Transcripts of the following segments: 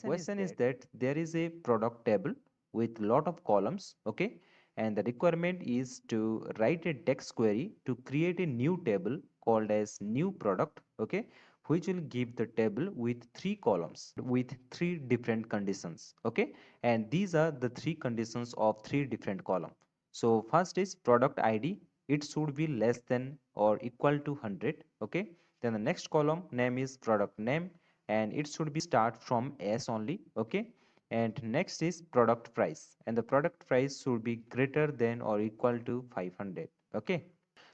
Question is that there is a product table with lot of columns, okay, and the requirement is to write a text query to create a new table called as new product, okay, which will give the table with three columns with three different conditions, okay, and these are the three conditions of three different columns. So first is product ID, it should be less than or equal to 100, okay. Then the next column name is product name, and it should be start from S only, okay. And next is product price, and the product price should be greater than or equal to 500, okay.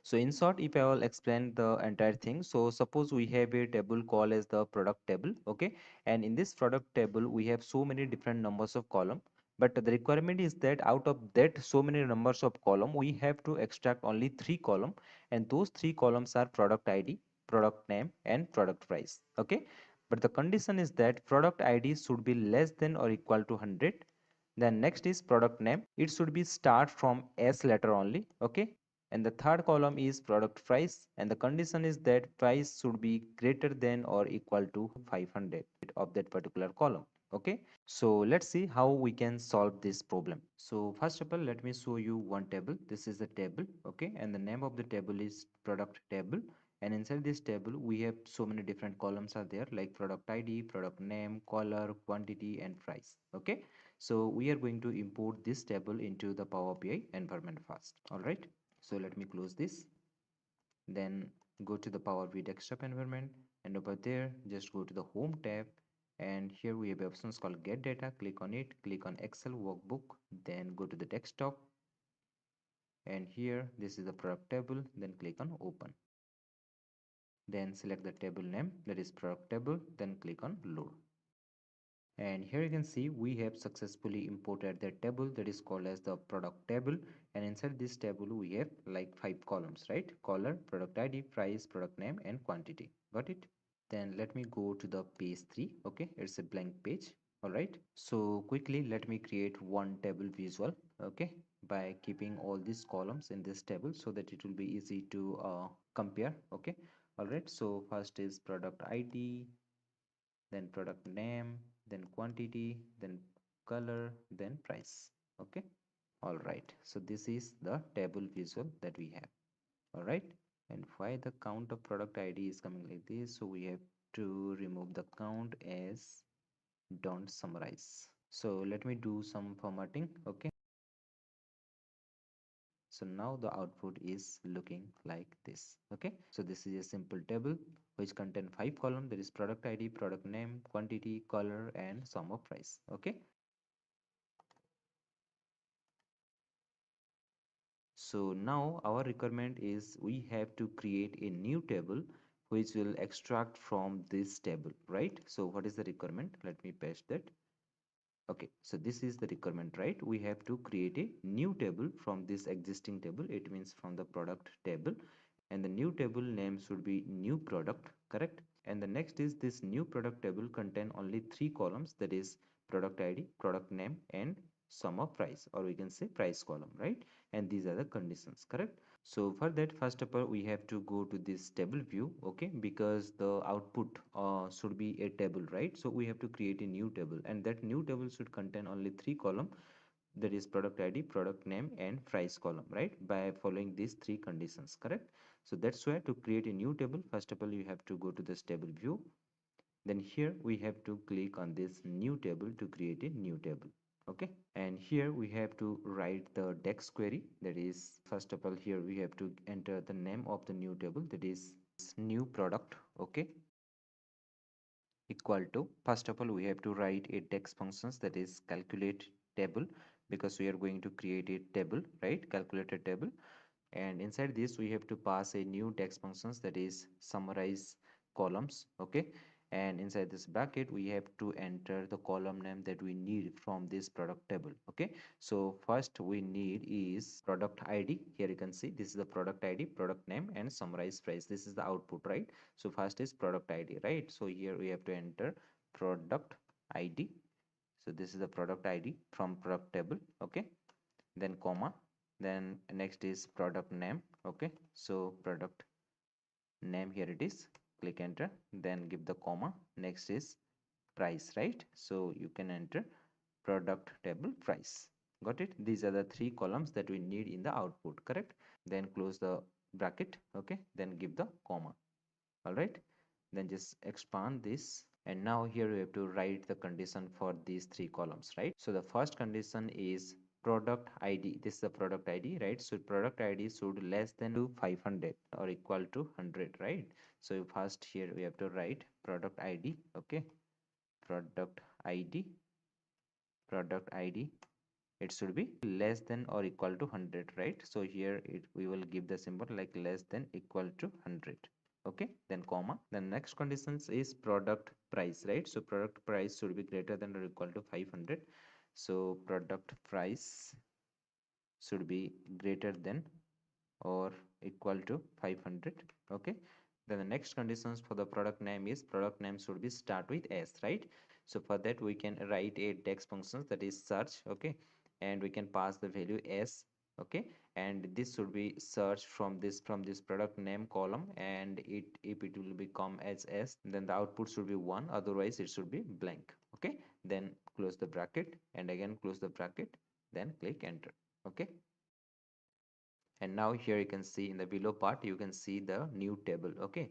So in short, if I will explain the entire thing, so suppose we have a table called as the product table, okay, and in this product table we have so many different numbers of column, but the requirement is that out of that so many numbers of column we have to extract only three column, and those three columns are product ID, product name, and product price, okay. But the condition is that product ID should be less than or equal to 100. Then next is product name, it should be start from S letter only, okay. And the third column is product price, and the condition is that price should be greater than or equal to 500 of that particular column, okay. So let's see how we can solve this problem. So first of all, let me show you one table. This is the table, okay, and the name of the table is product table, and inside this table we have so many different columns are there like product ID, product name, color, quantity, and price, okay. So we are going to import this table into the Power BI environment first. All right, so let me close this, then go to the Power BI desktop environment, and over there just go to the home tab, and here we have options called get data. Click on it, click on Excel workbook, then go to the desktop, and here this is the product table, then click on open, then select the table name, that is product table, then click on load. And here you can see we have successfully imported the table that is called as the product table, and inside this table we have like 5 columns, right? Color, product ID, price, product name, and quantity. Got it? Then let me go to the page 3. Okay, it's a blank page. All right, so quickly let me create one table visual, okay, by keeping all these columns in this table so that it will be easy to compare, okay. All right, so first is product ID, then product name, then quantity, then color, then price, okay. All right, so this is the table visual that we have. All right, and why the count of product ID is coming like this, so we have to remove the count as don't summarize. So let me do some formatting, okay. So now the output is looking like this, okay. So this is a simple table which contain 5 columns, that is product ID, product name, quantity, color, and sum of price, okay. So now our requirement is we have to create a new table which will extract from this table, right? So what is the requirement? Let me paste that. Okay, so this is the requirement, right? We have to create a new table from this existing table. It means from the product table, and the new table name should be new product, correct? And the next is this new product table contain only 3 columns, that is product ID, product name, and sum of price, or we can say price column, right? And these are the conditions, correct? So for that, first of all, we have to go to this table view, okay, because the output should be a table, right? So we have to create a new table, and that new table should contain only 3 columns, that is product ID, product name, and price column, right? By following these 3 conditions, correct? So that's why to create a new table, first of all, you have to go to this table view. Then here we have to click on this new table to create a new table, okay. And here we have to write the text query, that is first of all here we have to enter the name of the new table, that is new product, okay, equal to, first of all we have to write a text functions, that is calculate table, because we are going to create a table, right? Calculate a table, and inside this we have to pass a new text functions, that is summarize columns, okay. And inside this bracket we have to enter the column name that we need from this product table, okay. So first we need is product ID. Here you can see this is the product ID, product name, and summarize price. This is the output, right? So first is product ID, right? So here we have to enter product ID. So this is the product ID from product table, okay. Then comma, then next is product name, okay. So product name, here it is, click enter, then give the comma, next is price, right? So you can enter product table price. Got it? These are the three columns that we need in the output, correct? Then close the bracket, okay? Then give the comma. All right, then just expand this, and now here we have to write the condition for these three columns, right? So the first condition is product id. This is the product id, right? So product id should less than to 500 or equal to 100, right? So first here we have to write product id, okay? product id product id, it should be less than or equal to 100, right? So here we will give the symbol like less than equal to 100, okay? Then comma. The next conditions is product price, right? So product price should be greater than or equal to 500. So product price should be greater than or equal to 500, okay? Then the next conditions for the product name is product name should be start with s, right? So for that we can write a text functions, that is search, okay? And we can pass the value s, okay? And this should be searched from this product name column, and if it will become as s, then the output should be 1, otherwise it should be blank, okay? Then close the bracket and again close the bracket, then click enter, okay? And now here you can see in the below part you can see the new table, okay?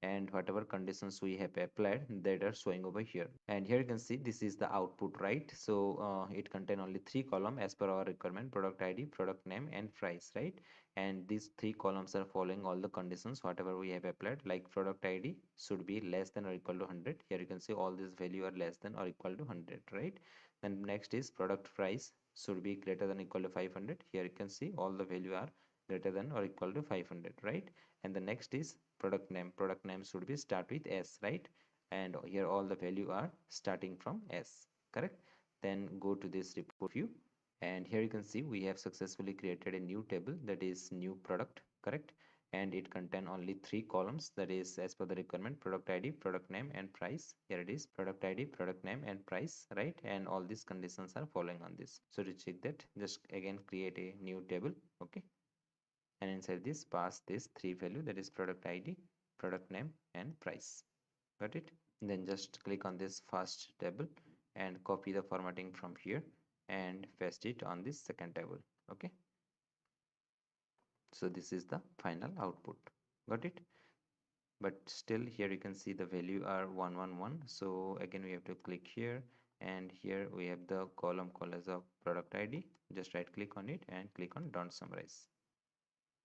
And whatever conditions we have applied that are showing over here, and here you can see this is the output, right? So it contain only three columns as per our requirement: product id, product name, and price, right? And these three columns are following all the conditions whatever we have applied, like product id should be less than or equal to 100. Here you can see all these value are less than or equal to 100, right? Then next is product price should be greater than or equal to 500. Here you can see all the value are greater than or equal to 500, right? And the next is product name should be start with s, right? And here all the value are starting from s, correct? Then go to this report view, and here you can see we have successfully created a new table, that is new product, correct? And it contain only three columns, that is as per the requirement: product id, product name, and price. Here it is, product id, product name, and price, right? And all these conditions are following on this. So to check that, just again create a new table, okay? And inside this pass this three value, that is product id, product name, and price. Got it? Then just click on this first table and copy the formatting from here and paste it on this second table, okay? So this is the final output. Got it? But still here you can see the value are 111. So again we have to click here, and here we have the column called as a product id. Just right click on it and click on don't summarize,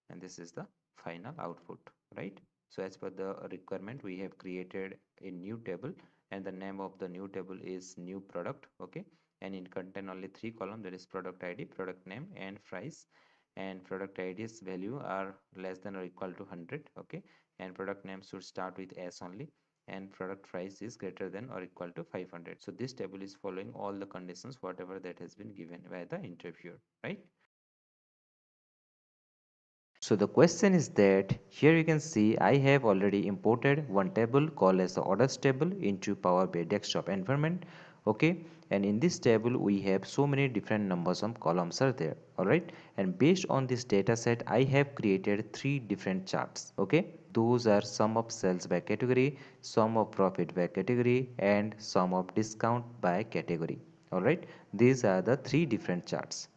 and this is the final output, right? So as per the requirement we have created a new table, and the name of the new table is new product, okay? And it contain only three columns, that is product id, product name, and price. And product id's value are less than or equal to 100, okay? And product name should start with s only, and product price is greater than or equal to 500. So this table is following all the conditions whatever that has been given by the interviewer, right? So the question is that here you can see I have already imported one table called as the orders table into Power BI desktop environment, okay? And in this table we have so many different numbers of columns are there, all right? And based on this data set I have created three different charts, okay? Those are sum of sales by category, sum of profit by category, and sum of discount by category, all right? These are the three different charts.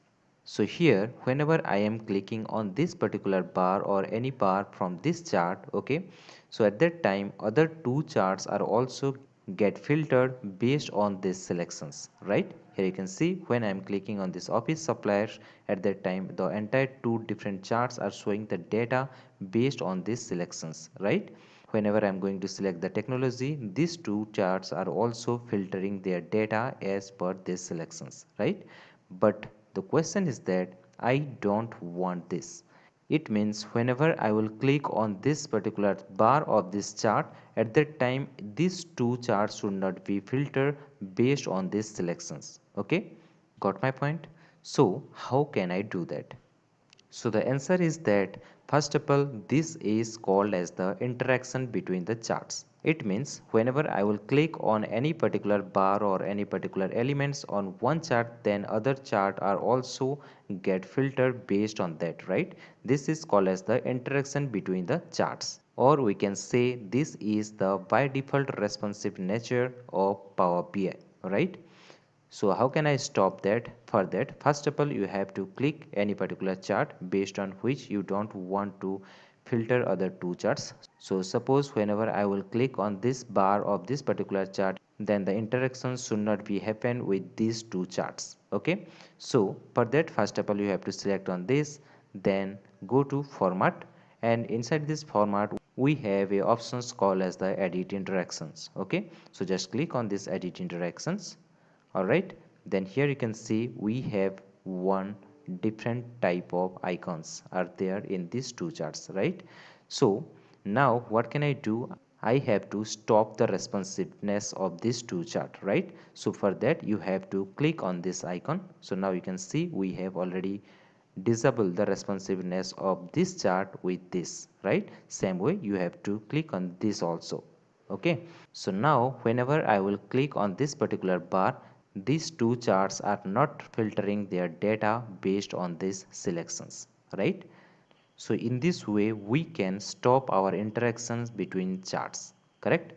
So here whenever I am clicking on this particular bar or any bar from this chart, okay, so at that time other two charts are also get filtered based on these selections, right? Here you can see when I am clicking on this office suppliers, at that time the entire two different charts are showing the data based on these selections, right? Whenever I'm going to select the technology, these two charts are also filtering their data as per these selections, right? But the question is that I don't want this. It means whenever I will click on this particular bar of this chart, at that time these two charts should not be filtered based on these selections. Okay, got my point? So how can I do that? So the answer is that first of all this is called as the interaction between the charts. It means whenever I will click on any particular bar or any particular elements on one chart, then other chart are also get filtered based on that, right? This is called as the interaction between the charts. or we can say this is the by default responsive nature of Power BI, right? So how can I stop that? For that, first of all, you have to click any particular chart based on which you don't want to filter other two charts. So suppose whenever I will click on this bar of this particular chart, then the interaction should not be happen with these two charts. Okay. So for that, first of all, you have to select on this, then go to format, and inside this format we have a options called as the edit interactions. Okay. So just click on this edit interactions. All right, then here you can see we have one different type of icons are there in these two charts, right? So now what can I do? I have to stop the responsiveness of this two chart, right? So for that you have to click on this icon. So now you can see we have already disable the responsiveness of this chart with this, right? Same way you have to click on this also. Okay, so now whenever I will click on this particular bar, these two charts are not filtering their data based on these selections, right? So in this way we can stop our interactions between charts, correct?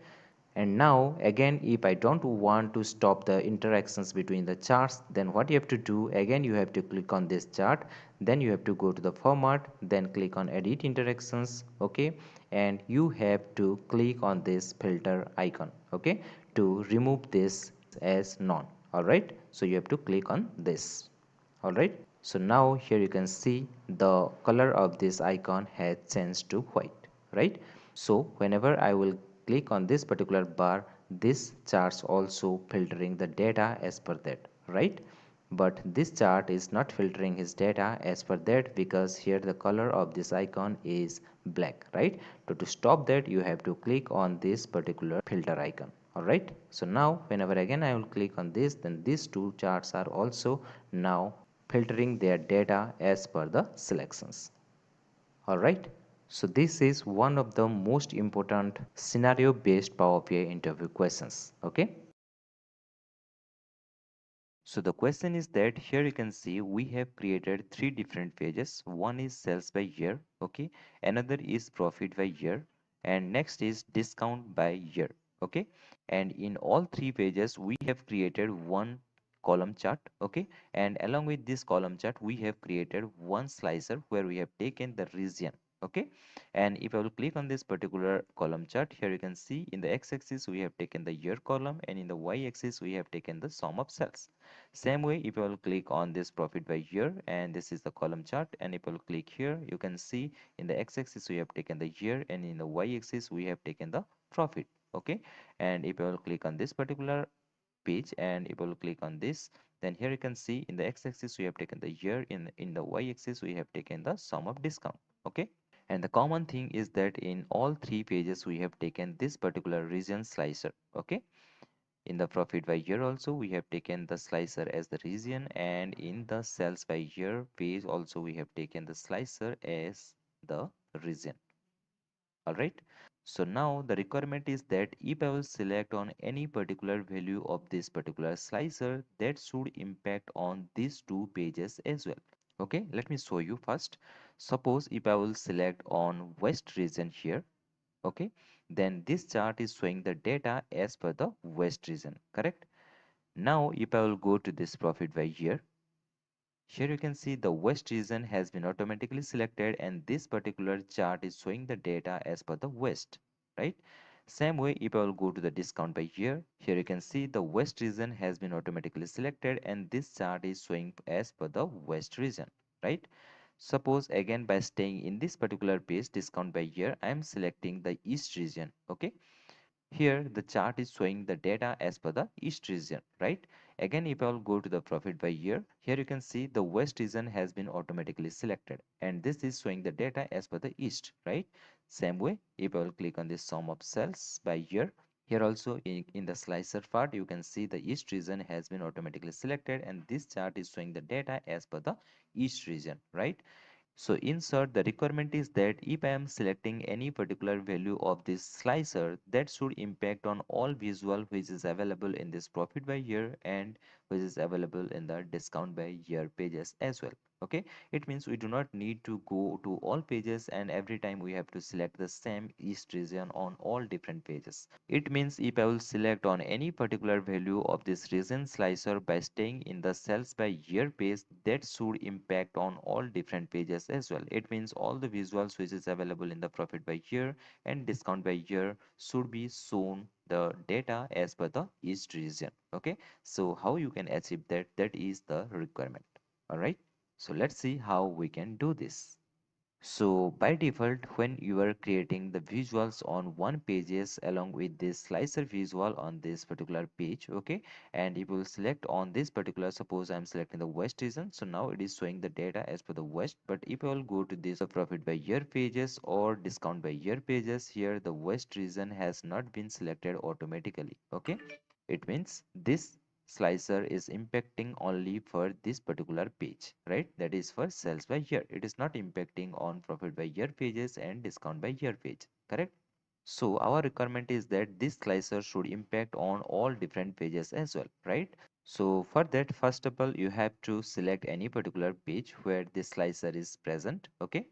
And now again, if I don't want to stop the interactions between the charts, then what you have to do, again you have to click on this chart, then you have to go to the format, then click on edit interactions. Okay, and you have to click on this filter icon, okay, to remove this as none. All right, so you have to click on this. All right, so now here you can see the color of this icon has changed to white, right? So whenever I will click on this particular bar, this charts also filtering the data as per that, right? But this chart is not filtering his data as per that because here the color of this icon is black, right? So to stop that you have to click on this particular filter icon. All right, so now whenever again I will click on this, then these two charts are also now filtering their data as per the selections. All right, so this is one of the most important scenario based Power BI interview questions. Okay, so the question is that here you can see we have created three different pages. One is sales by year, okay, another is profit by year, and next is discount by year. Okay, and in all three pages we have created one column chart. Okay, and along with this column chart we have created one slicer where we have taken the region. Okay, and if I will click on this particular column chart, here you can see in the x-axis we have taken the year column, and in the y-axis we have taken the sum of cells. Same way, if you will click on this profit by year, and this is the column chart, and if you will click here, you can see in the x-axis we have taken the year, and in the y-axis we have taken the profit. Okay, and if you will click on this particular page, and if you will click on this, then here you can see in the x-axis we have taken the year, in the y-axis we have taken the sum of discount. Okay, and the common thing is that in all three pages we have taken this particular region slicer. Okay, in the profit by year also we have taken the slicer as the region, and in the sales by year page also we have taken the slicer as the region. All right, so now the requirement is that if I will select on any particular value of this particular slicer, that should impact on these two pages as well. Okay, let me show you first. Suppose if I will select on west region here, okay, then this chart is showing the data as per the west region, correct? Now if I will go to this profit by year, here you can see the west region has been automatically selected, and this particular chart is showing the data as per the west, right? Same way, if I will go to the discount by year, here you can see the west region has been automatically selected, and this chart is showing as per the west region, right? Suppose again by staying in this particular page discount by year, I am selecting the east region. Okay, here the chart is showing the data as per the east region, right? Again, if I'll go to the profit by year, here you can see the west region has been automatically selected, and this is showing the data as per the east, right? Same way, if I will click on the sum of cells by year, here also in the slicer part, you can see the east region has been automatically selected, and this chart is showing the data as per the east region, right? So in short, the requirement is that if I am selecting any particular value of this slicer, that should impact on all visual which is available in this profit by year and which is available in the discount by year pages as well. Okay, it means we do not need to go to all pages and every time we have to select the same east region on all different pages. It means if I will select on any particular value of this region slicer by staying in the sales by year page, that should impact on all different pages as well. It means all the visuals which is available in the profit by year and discount by year should be shown the data as per the east region. Okay, so how you can achieve that, that is the requirement. All right, so let's see how we can do this. So by default, when you are creating the visuals on one pages along with this slicer visual on this particular page, okay, and if you will select on this particular, suppose I'm selecting the west region, so now it is showing the data as per the west. But if I will go to this profit by year pages or discount by year pages, here the west region has not been selected automatically. Okay, it means this slicer is impacting only for this particular page, right? That is for sales by year. It is not impacting on profit by year pages and discount by year page, correct? So our requirement is that this slicer should impact on all different pages as well, right? So for that, first of all, you have to select any particular page where this slicer is present. Okay,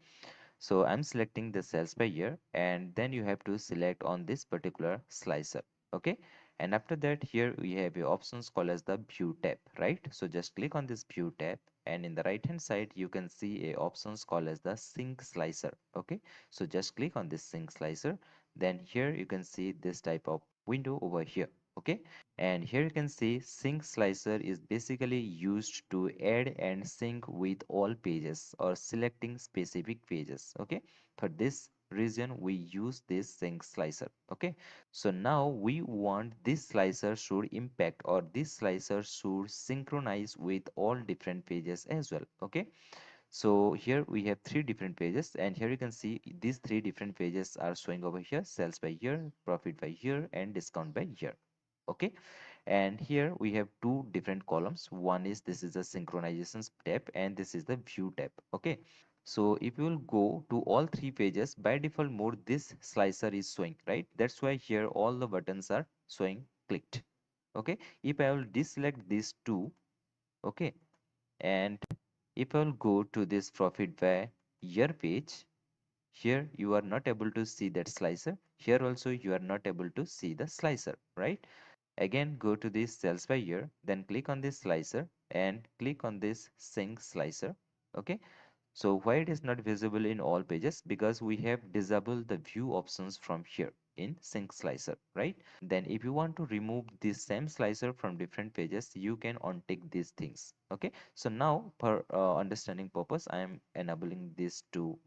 so I'm selecting the sales by year, and then you have to select on this particular slicer. Okay, and after that, here we have your options called as the view tab, right? So just click on this view tab, and in the right hand side you can see a options called as the sync slicer. Okay, so just click on this sync slicer, then here you can see this type of window over here. Okay, and here you can see sync slicer is basically used to add and sync with all pages or selecting specific pages. Okay, for this reason we use this sync slicer. Okay, so now we want this slicer should impact or this slicer should synchronize with all different pages as well. Okay, so here we have three different pages, and here you can see these three different pages are showing over here: sales by year, profit by year, and discount by year. Okay, and here we have two different columns. One is this is the synchronizations tab, and this is the view tab. Okay, so if you will go to all three pages, by default mode this slicer is showing, right? That's why here all the buttons are showing clicked. Okay, if I will deselect these two, okay, and if I will go to this profit by year page, here you are not able to see that slicer. Here also you are not able to see the slicer, right? Again, go to this sales by year, then click on this slicer and click on this sync slicer. Okay, so why it is not visible in all pages? Because we have disabled the view options from here in sync slicer, right? Then if you want to remove this same slicer from different pages, you can untick these things. Okay, so now for understanding purpose, I am enabling this to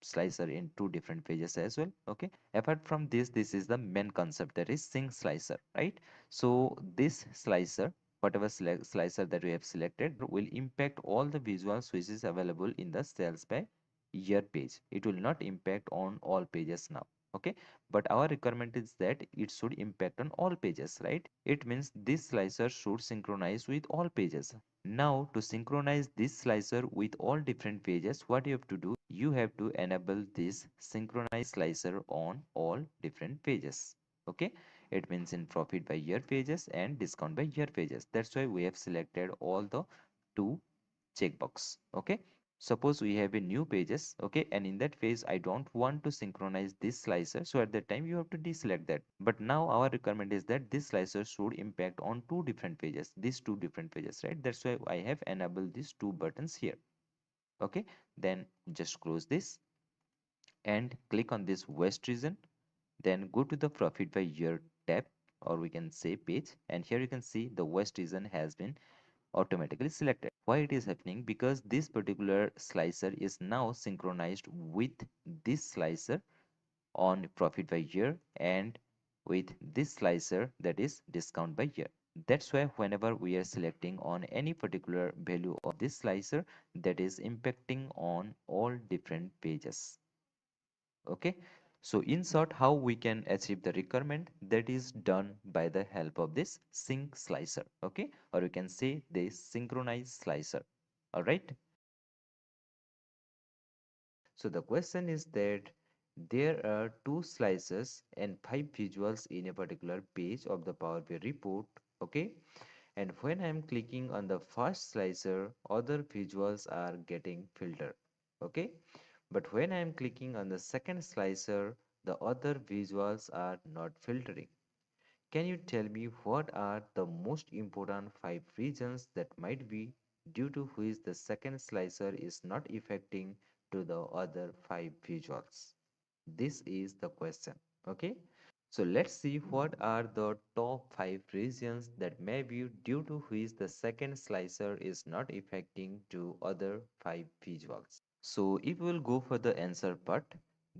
slicer in two different pages as well. Okay, apart from this, this is the main concept, that is sync slicer, right? So this slicer, whatever slicer that we have selected, will impact all the visuals which is available in the sales by year page. It will not impact on all pages now. Okay, but our requirement is that it should impact on all pages, right? It means this slicer should synchronize with all pages. Now to synchronize this slicer with all different pages, what you have to do, you have to enable this synchronize slicer on all different pages. Okay, it means in profit by year pages and discount by year pages. That's why we have selected all the two checkbox. Okay, suppose we have a new pages, okay, and in that phase I don't want to synchronize this slicer, so at that time you have to deselect that. But now our requirement is that this slicer should impact on two different pages, these two different pages, right? That's why I have enabled these two buttons here. Okay, then just close this and click on this west region, then go to the profit by year tab, or we can say page, and here you can see the west region has been automatically selected. Why it is happening? Because this particular slicer is now synchronized with this slicer on profit by year and with this slicer, that is discount by year. That's why whenever we are selecting on any particular value of this slicer, that is impacting on all different pages. Okay, so in short, how we can achieve the requirement, that is done by the help of this sync slicer. Okay, or you can say the synchronize slicer. All right, so the question is that there are two slices and five visuals in a particular page of the Power BI report. Okay, And when I'm clicking on the first slicer, other visuals are getting filtered. Okay, but when I'm clicking on the second slicer, the other visuals are not filtering. Can you tell me what are the most important five reasons that might be due to which the second slicer is not affecting to the other five visuals? This is the question. Okay. So let's see what are the top five reasons that may be due to which the second slicer is not affecting to other five visuals. So if we will go for the answer part,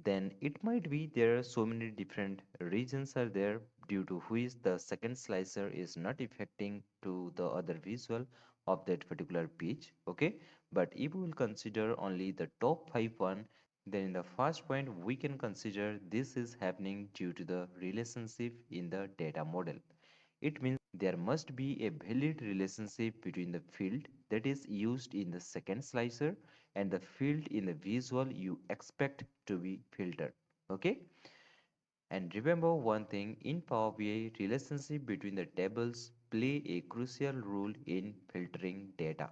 then it might be there are so many different reasons are there due to which the second slicer is not affecting to the other visual of that particular page. Okay, but if we will consider only the top five one, then in the first point we can consider this is happening due to the relationship in the data model. It means there must be a valid relationship between the field that is used in the second slicer and the field in the visual you expect to be filtered. Okay? And remember one thing, in Power BI, relationship between the tables play a crucial role in filtering data.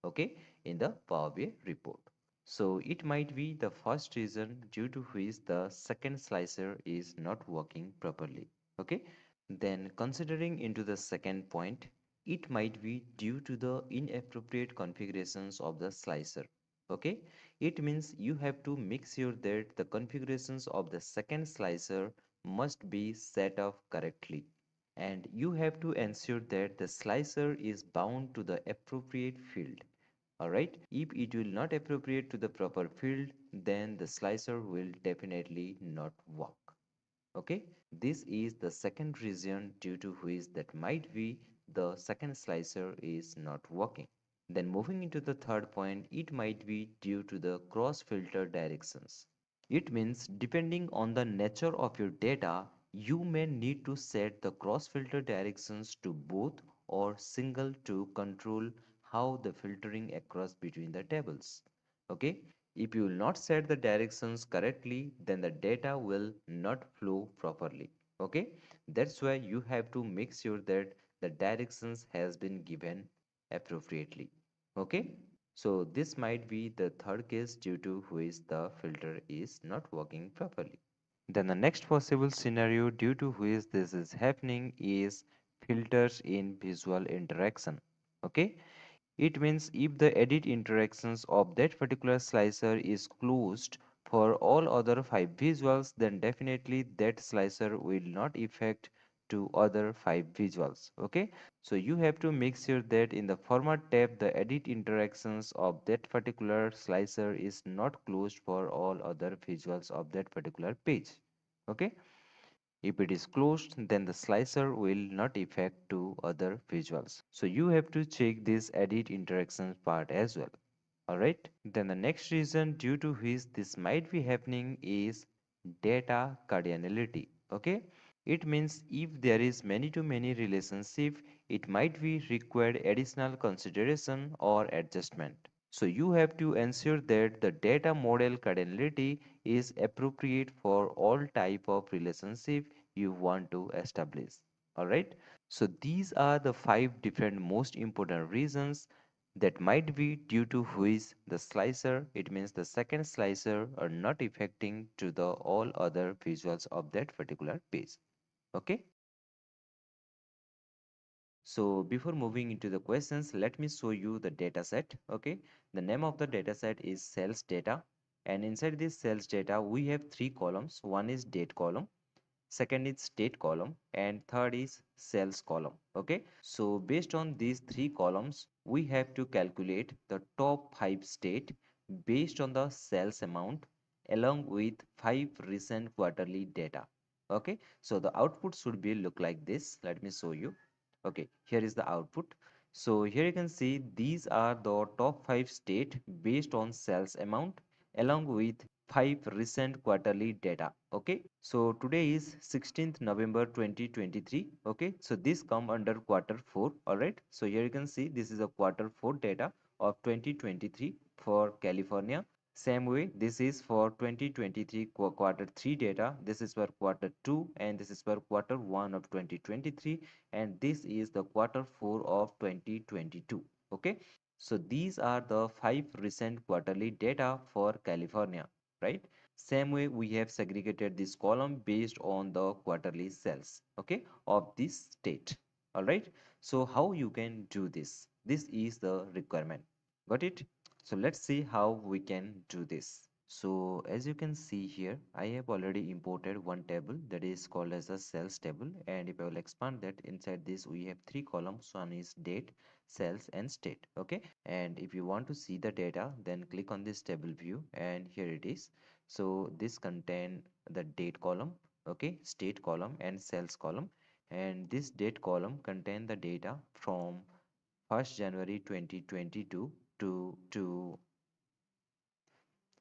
Okay? In the Power BI report. So it might be the first reason due to which the second slicer is not working properly. Okay? Then considering into the second point, it might be due to the inappropriate configurations of the slicer. Okay, it means you have to make sure that the configurations of the second slicer must be set up correctly, and you have to ensure that the slicer is bound to the appropriate field. Alright, if it will not appropriate to the proper field, then the slicer will definitely not work. Okay, this is the second reason due to which that might be the second slicer is not working. Then moving into the third point, it might be due to the cross filter directions. It means depending on the nature of your data, you may need to set the cross filter directions to both or single to control how the filtering across between the tables. Okay, if you will not set the directions correctly, then the data will not flow properly. Okay, that's why you have to make sure that the directions has been given appropriately. Okay, so this might be the third case due to which the filter is not working properly. Then the next possible scenario due to which this is happening is filters in visual interaction. Okay, it means if the edit interactions of that particular slicer is closed for all other five visuals, then definitely that slicer will not affect to other five visuals. Okay, so you have to make sure that in the format tab the edit interactions of that particular slicer is not closed for all other visuals of that particular page. Okay, if it is closed, then the slicer will not affect to other visuals. So you have to check this edit interactions part as well. Alright. Then the next reason due to which this might be happening is data cardinality. Okay. It means if there is many to many relationship, it might be required additional consideration or adjustment. So you have to ensure that the data model cardinality is appropriate for all type of relationship you want to establish. Alright. So these are the five different most important reasons that might be due to which the slicer, it means the second slicer, are not affecting to the all other visuals of that particular page. Okay. So before moving into the questions, let me show you the data set. Okay, the name of the data set is sales data, and inside this sales data we have three columns. One is date column, second is state column, and third is sales column. Okay, so based on these three columns we have to calculate the top five state based on the sales amount along with five recent quarterly data. Okay, so the output should be look like this. Let me show you. Okay, here is the output. So here you can see these are the top five state based on sales amount along with five recent quarterly data. Okay, so today is 16th November 2023. Okay, so this come under quarter 4. All right, so here you can see this is a quarter 4 data of 2023 for California. Same way, this is for 2023 quarter 3 data. This is for quarter 2 and this is for quarter 1 of 2023 and this is the quarter 4 of 2022. Okay. So these are the 5 recent quarterly data for California, right? Same way we have segregated this column based on the quarterly sales, okay, of this state. All right. So how you can do this? This is the requirement. Got it? So let's see how we can do this. So as you can see here, I have already imported one table that is called as a sales table. And if I will expand that, inside this, we have three columns. One is date, sales and state. Okay. And if you want to see the data, then click on this table view and here it is. So this contain the date column, okay, state column and sales column. And this date column contain the data from 1st January 2022 to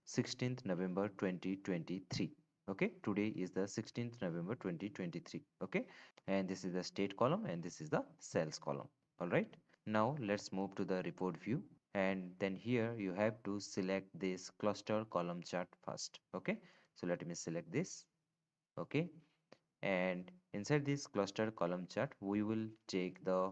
16th November 2023. Okay, today is the 16th November 2023. Okay, and this is the state column and this is the sales column. All right, now let's move to the report view and then here you have to select this cluster column chart first. Okay, so let me select this. Okay, and inside this cluster column chart we will take the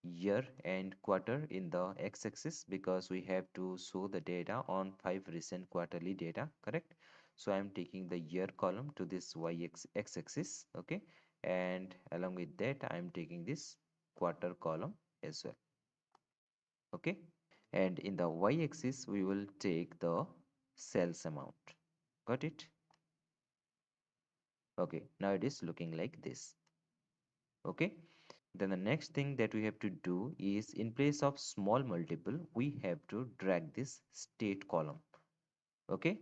year and quarter in the x-axis because we have to show the data on 5 recent quarterly data, correct? So I'm taking the year column to this x-axis, okay, and along with that I'm taking this quarter column as well, okay, and in the y-axis we will take the sales amount. Got it? Okay, now it is looking like this. Okay, then the next thing that we have to do is in place of small multiple we have to drag this state column. Okay,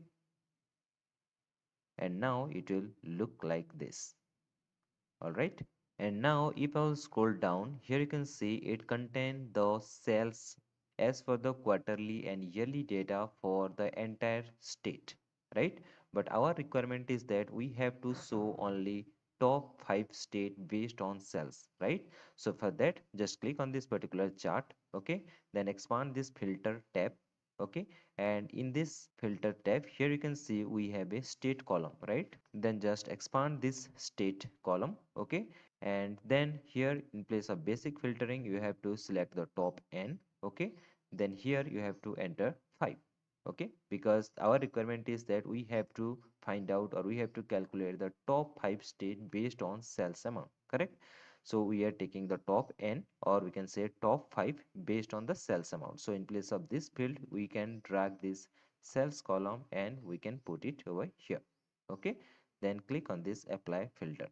and now it will look like this. All right, and now if I'll scroll down here you can see it contain the cells as for the quarterly and yearly data for the entire state, right? But our requirement is that we have to show only top 5 state based on cells, right? So for that just click on this particular chart, okay, then expand this filter tab, okay, and in this filter tab here you can see we have a state column, right? Then just expand this state column, okay, and then here in place of basic filtering you have to select the top n, okay, then here you have to enter 5, okay, because our requirement is that we have to find out or we have to calculate the top 5 state based on sales amount, correct? So we are taking the top n or we can say top 5 based on the sales amount. So in place of this field we can drag this sales column and we can put it over here, okay, then click on this apply filter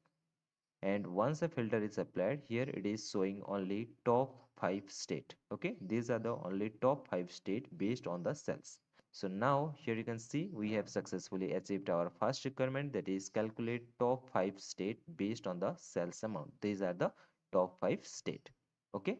and once a filter is applied here it is showing only top 5 state, okay, these are the only top 5 state based on the cells. So now here you can see we have successfully achieved our first requirement, that is calculate top 5 state based on the sales amount. These are the top 5 state, okay.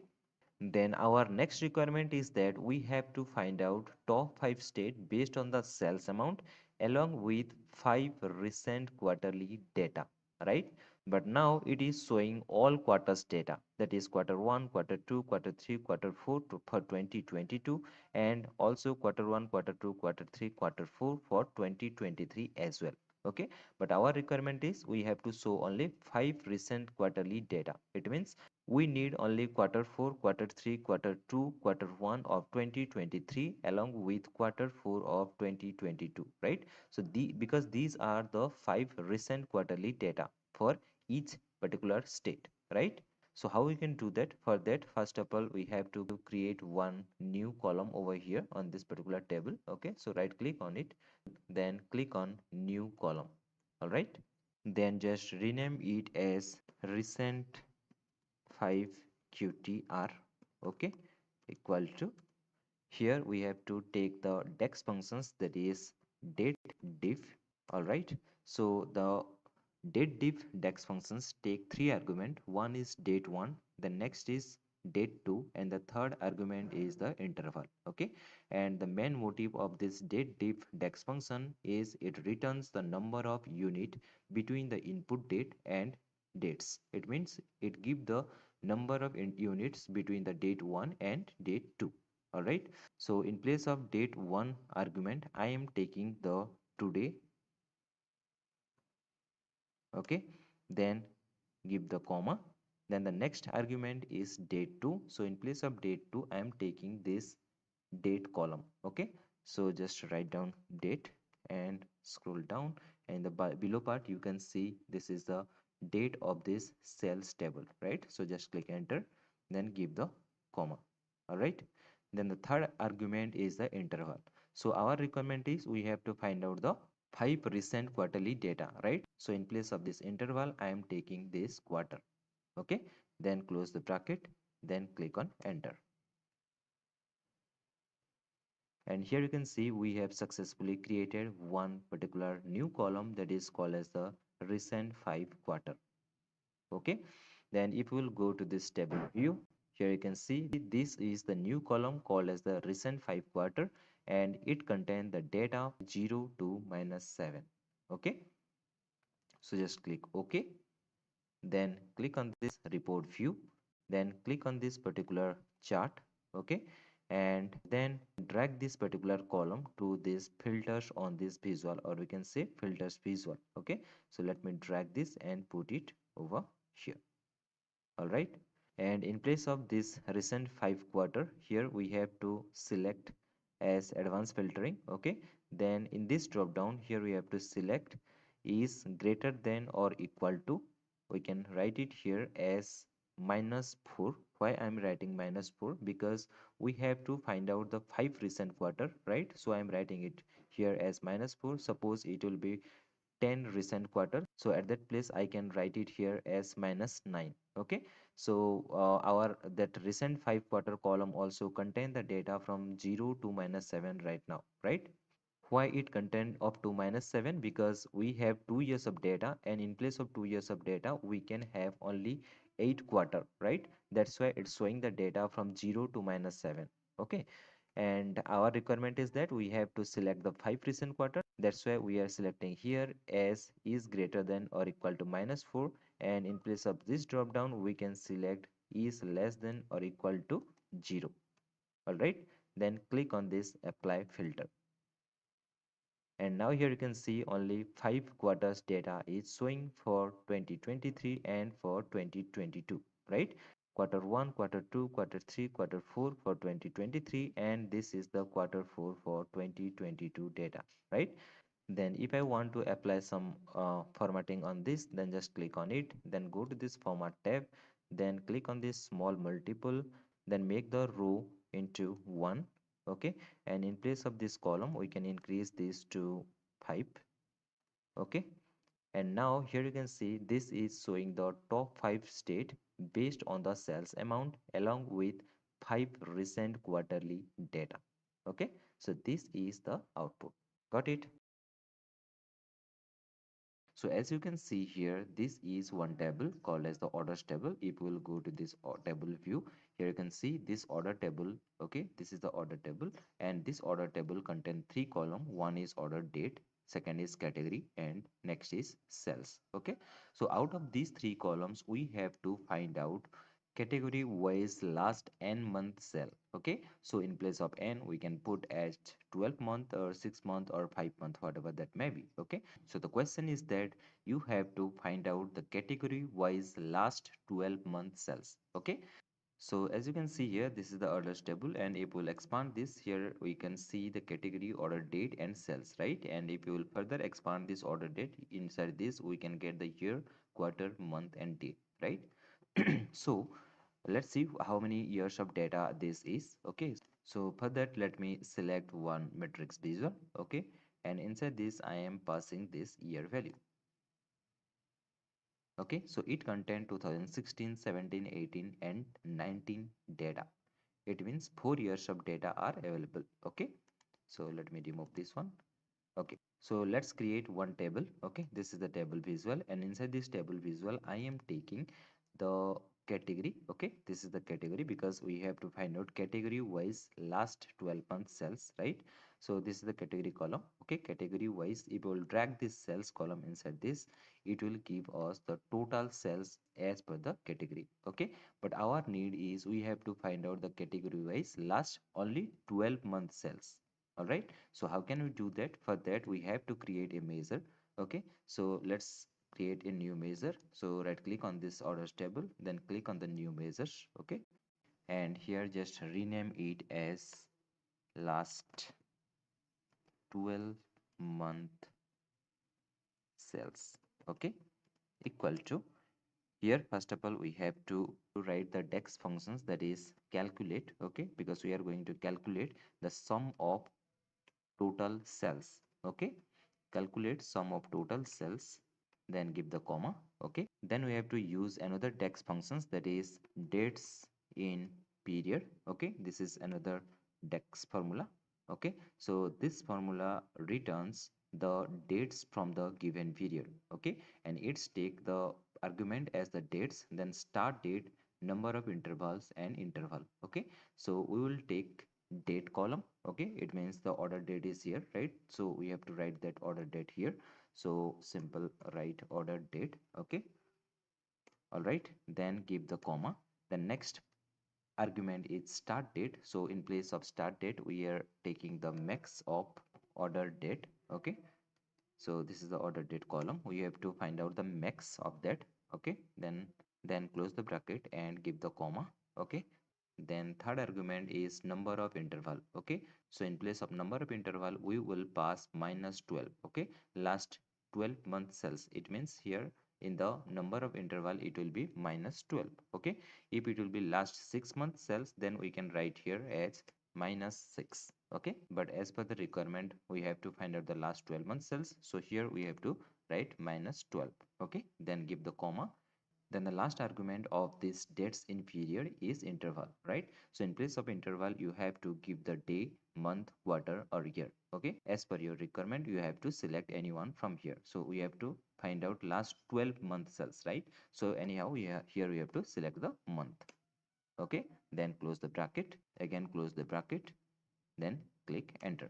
Then our next requirement is that we have to find out top 5 state based on the sales amount along with 5 recent quarterly data, right? But now it is showing all quarters data, that is quarter 1, quarter 2, quarter 3, quarter 4 for 2022 and also quarter 1, quarter 2, quarter 3, quarter 4 for 2023 as well. Okay, but our requirement is we have to show only 5 recent quarterly data. It means we need only quarter 4, quarter 3, quarter 2, quarter 1 of 2023 along with quarter 4 of 2022, right? So because these are the 5 recent quarterly data for each particular state, right? So how we can do that? For that, first of all, we have to create one new column over here on this particular table. Okay, so right click on it, then click on new column. All right, then just rename it as recent 5 qtr, okay, equal to, here we have to take the dex functions, that is date diff. All right, so the date diff dex functions take three argument. One is date 1, the next is date 2 and the third argument is the interval, okay. And the main motive of this date diff dex function is it returns the number of unit between the input date and dates. It means it give the number of units between the date 1 and date 2. All right. So in place of date one argument, I am taking the today. Okay. Then give the comma. Then the next argument is date 2. So in place of date 2, I am taking this date column. Okay, so just write down date and scroll down, and the below part you can see this is the date of this sales table, right? So just click enter, then give the comma. All right, then the third argument is the interval. So our requirement is we have to find out the 5 recent quarterly data, right? So in place of this interval I am taking this quarter. Okay, then close the bracket, then click on enter. And here you can see we have successfully created one particular new column that is called as the recent 5 quarter. Okay, then if we will go to this table view, here you can see this is the new column called as the recent 5 quarter, and it contains the data 0 to -7. Okay, so just click OK, then click on this report view, then click on this particular chart. Okay, and then drag this particular column to this filters on this visual, or we can say filters visual. Okay, so let me drag this and put it over here. All right, and in place of this recent 5 quarter, here we have to select as advanced filtering. Okay, then in this drop down here we have to select is greater than or equal to, we can write it here as -4. Why I'm writing -4? Because we have to find out the 5 recent quarter, right? So I'm writing it here as -4. Suppose it will be 10 recent quarter, so at that place I can write it here as -9. Okay, so our that recent 5 quarter column also contain the data from 0 to -7 right now, right? Why it contain up to -7? Because we have 2 years of data, and in place of 2 years of data we can have only 8 quarter, right? That's why it's showing the data from 0 to -7. Okay, and our requirement is that we have to select the 5 recent quarter. That's why we are selecting here as is greater than or equal to -4, and in place of this drop down we can select is less than or equal to 0. All right, then click on this apply filter, and now here you can see only 5 quarters data is showing for 2023 and for 2022, right? Quarter 1, quarter 2, quarter 3, quarter 4 for 2023, and this is the quarter 4 for 2022 data, right? Then if I want to apply some formatting on this, then just click on it, then go to this format tab, then click on this small multiple, then make the row into 1. Okay, and in place of this column we can increase this to 5. Okay, and now here you can see this is showing the top 5 state based on the sales amount along with 5 recent quarterly data. Okay, so this is the output. Got it? So as you can see here, this is one table called as the orders table. If we will go to this table view, here you can see this order table. Okay, this is the order table, and this order table contain 3 columns. One is order date, second is category, and next is sales. Okay, so out of these 3 columns, we have to find out category wise last n month sale. Okay, so in place of n we can put as 12 month or 6 month or 5 month, whatever that may be. Okay, so the question is that you have to find out the category wise last 12-month sales. Okay, so as you can see here, this is the orders table, and if we'll expand this, here we can see the category, order date, and sales, right? And if you will further expand this order date, inside this we can get the year, quarter, month, and date, right? So let's see how many years of data this is. Okay, so for that let me select one matrix visual. Okay, and inside this I am passing this year value. Okay, so it contains 2016, 17, 18, and 19 data. It means 4 years of data are available. Okay, so let me remove this one. Okay, so let's create one table. Okay, this is the table visual, and inside this table visual I am taking the category. Okay, this is the category because we have to find out category wise last 12 months cells, right? So this is the category column. Okay, category wise, if we will drag this cells column inside this, it will give us the total cells as per the category. Okay, but our need is we have to find out the category wise last only 12 month cells. All right, so how can we do that? For that we have to create a measure. Okay, so let's create a new measure. So right click on this orders table, then click on the new measures. Okay, and here just rename it as last 12 month cells. Okay, equal to, here first of all we have to write the dex functions, that is calculate. Okay, because we are going to calculate the sum of total cells. Okay, calculate sum of total cells, then give the comma. Okay, then we have to use another text functions, that is dates in period. Okay, this is another dex formula. Okay, so this formula returns the dates from the given period. Okay, and it's take the argument as the dates, then start date, number of intervals and interval. Okay, so we will take date column. Okay, it means the order date is here, right? So we have to write that order date here. So simple write order date. Okay, all right, then give the comma. The next argument is start date, so in place of start date we are taking the max of order date. Okay, so this is the order date column, we have to find out the max of that. Okay, then close the bracket and give the comma. Okay, then third argument is number of interval. Okay, so in place of number of interval we will pass minus 12. Okay, last 12 month cells, it means here in the number of interval it will be minus 12. Okay, if it will be last 6 month cells, then we can write here as minus 6. Okay, but as per the requirement we have to find out the last 12 month cells, so here we have to write minus 12. Okay, then give the comma. Then the last argument of this dates in period is interval, right? So in place of interval you have to give the day, month, quarter or year. Okay, as per your requirement you have to select anyone from here. So we have to find out last 12 month cells, right? So anyhow here we have to select the month. Okay, then close the bracket, again close the bracket, then click enter.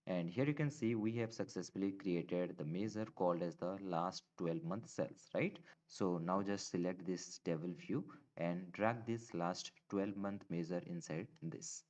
And here you can see we have successfully created the measure called as the last 12 month cells, right? So now just select this table view and drag this last 12 month measure inside this.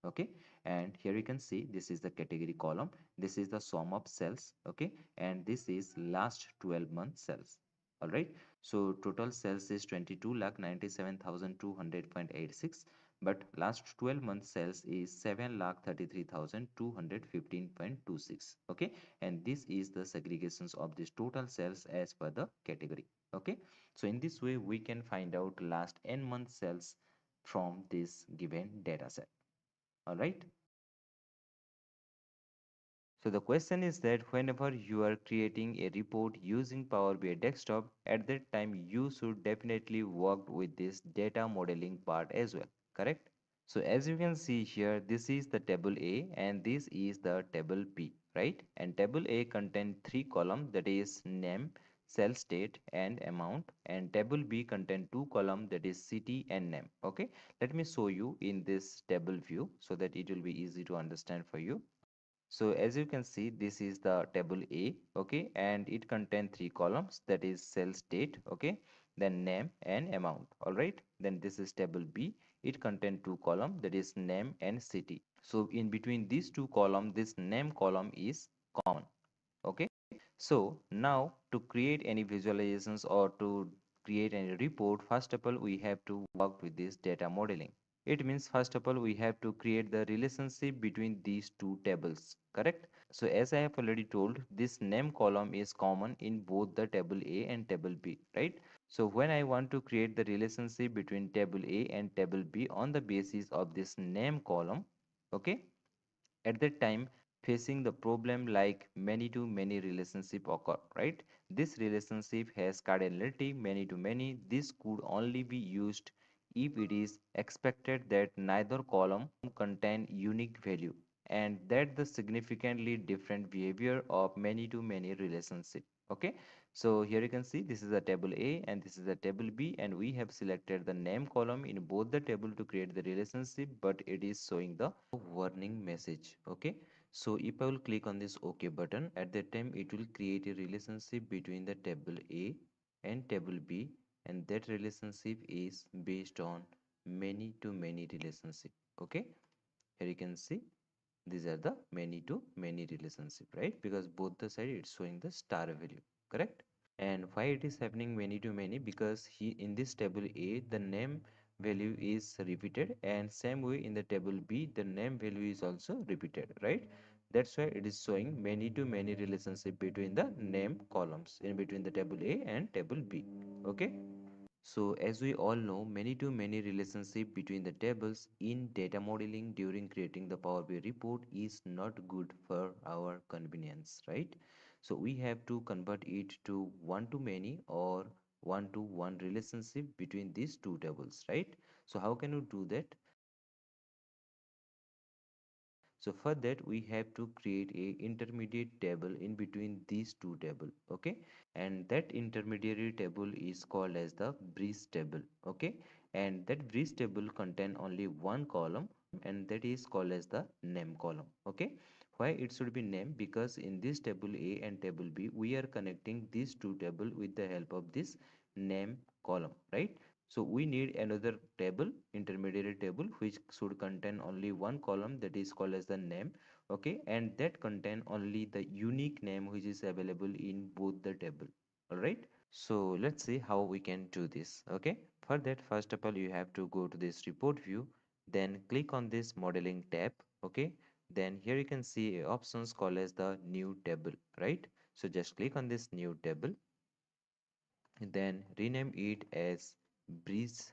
Okay, and here you can see this is the category column, this is the sum of cells. Okay, and this is last 12 month cells. All right, so total cells is 22,97,200.86, but last 12 months sales is 7,33,215.26. Okay, and this is the segregations of this total sales as per the category. Okay, so in this way we can find out last n month sales from this given data set. All right, so the question is that whenever you are creating a report using Power BI desktop, at that time you should definitely work with this data modeling part as well, correct? So as you can see here, this is the table A and this is the table B, right? And table A contain three columns, that is name, cell state and amount, and table B contain two columns, that is city and name. Okay, let me show you in this table view so that it will be easy to understand for you. So as you can see, this is the table A, okay, and it contains three columns, that is cell state, okay, then name and amount. All right, then this is table B, it contains two columns, that is name and city. So in between these two columns, this name column is common. Okay, so now to create any visualizations or to create any report, first of all we have to work with this data modeling. It means first of all we have to create the relationship between these two tables, correct? So as I have already told, this name column is common in both the table A and table B, right? So when I want to create the relationship between table A and table B on the basis of this name column, okay, at that time facing the problem like many to many relationship occur, right? This relationship has cardinality many to many. This could only be used if it is expected that neither column contain unique value and that the significantly different behavior of many to many relationship. Okay, so here you can see this is a table A and this is a table B, and we have selected the name column in both the table to create the relationship, but it is showing the warning message. Okay, so if I will click on this OK button, at that time it will create a relationship between the table A and table B, and that relationship is based on many to many relationship. Okay, here you can see these are the many to many relationship, right? Because both the side it's showing the star value, correct? And why it is happening many to many? Because he in this table A the name value is repeated, and same way in the table B the name value is also repeated, right? That's why it is showing many to many relationship between the name columns in between the table A and table B. Okay, so as we all know, many to many relationship between the tables in data modeling during creating the Power BI report is not good for our convenience, right? So we have to convert it to one to many or one to one relationship between these two tables, right? So how can you do that? So for that we have to create a intermediate table in between these two tables, okay? And that intermediary table is called as the bridge table, okay? And that bridge table contain only one column, and that is called as the name column, okay? Why it should be name? Because in this table A and table B we are connecting these two table with the help of this name column, right? So we need another table, intermediary table, which should contain only one column, that is called as the name, okay? And that contain only the unique name which is available in both the table, all right? So let's see how we can do this, okay? For that, first of all, you have to go to this report view, then click on this modeling tab, okay? Then here you can see options called as the new table, right? So just click on this new table, and then rename it as breeze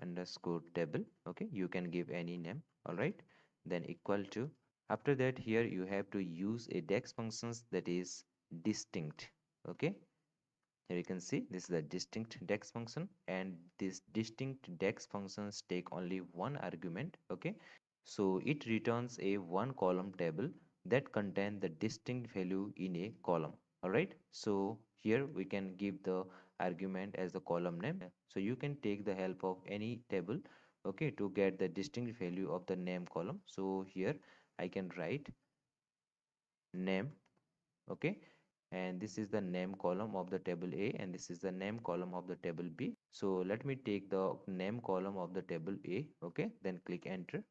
underscore table. Okay, you can give any name. All right, then equal to, after that here you have to use a dex functions that is distinct. Okay, here you can see this is a distinct dex function, and this distinct dex functions take only one argument. Okay, so it returns a one column table that contain the distinct value in a column. All right, so here we can give the argument as the column name, so you can take the help of any table, okay, to get the distinct value of the name column. So here I can write name, okay, and this is the name column of the table A, and this is the name column of the table B. So let me take the name column of the table A, okay, then click enter